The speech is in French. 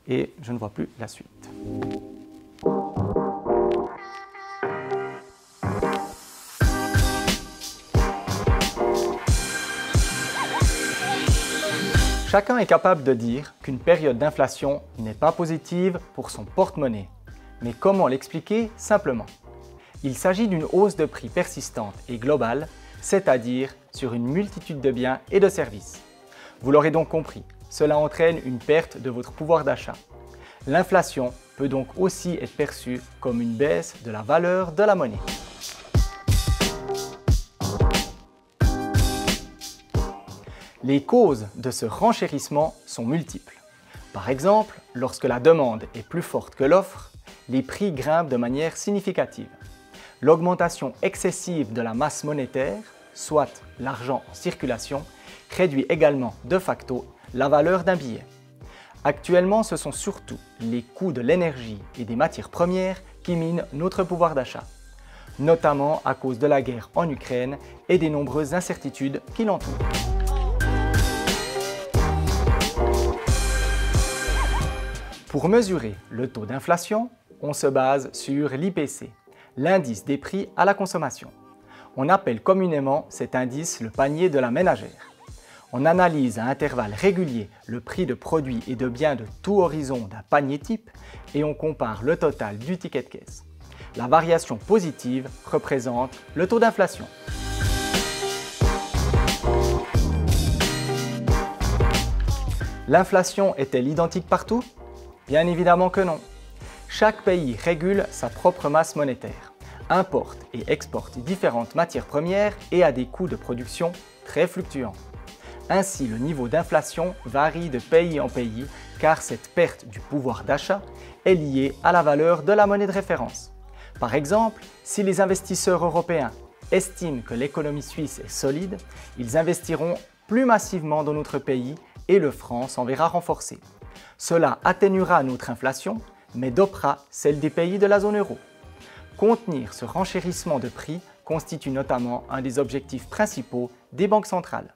et je ne vois plus la suite. Chacun est capable de dire qu'une période d'inflation n'est pas positive pour son porte-monnaie. Mais comment l'expliquer simplement? Il s'agit d'une hausse de prix persistante et globale, c'est-à-dire sur une multitude de biens et de services. Vous l'aurez donc compris, cela entraîne une perte de votre pouvoir d'achat. L'inflation peut donc aussi être perçue comme une baisse de la valeur de la monnaie. Les causes de ce renchérissement sont multiples. Par exemple, lorsque la demande est plus forte que l'offre, les prix grimpent de manière significative. L'augmentation excessive de la masse monétaire, soit l'argent en circulation, réduit également de facto la valeur d'un billet. Actuellement, ce sont surtout les coûts de l'énergie et des matières premières qui minent notre pouvoir d'achat, notamment à cause de la guerre en Ukraine et des nombreuses incertitudes qui l'entourent. Pour mesurer le taux d'inflation, on se base sur l'IPC, l'indice des prix à la consommation. On appelle communément cet indice le panier de la ménagère. On analyse à intervalles réguliers le prix de produits et de biens de tout horizon d'un panier type et on compare le total du ticket de caisse. La variation positive représente le taux d'inflation. L'inflation est-elle identique partout? Bien évidemment que non. Chaque pays régule sa propre masse monétaire, importe et exporte différentes matières premières et a des coûts de production très fluctuants. Ainsi, le niveau d'inflation varie de pays en pays car cette perte du pouvoir d'achat est liée à la valeur de la monnaie de référence. Par exemple, si les investisseurs européens estiment que l'économie suisse est solide, ils investiront plus massivement dans notre pays et le franc s'en verra renforcé. Cela atténuera notre inflation, mais dopera celle des pays de la zone euro. Contenir ce renchérissement de prix constitue notamment un des objectifs principaux des banques centrales.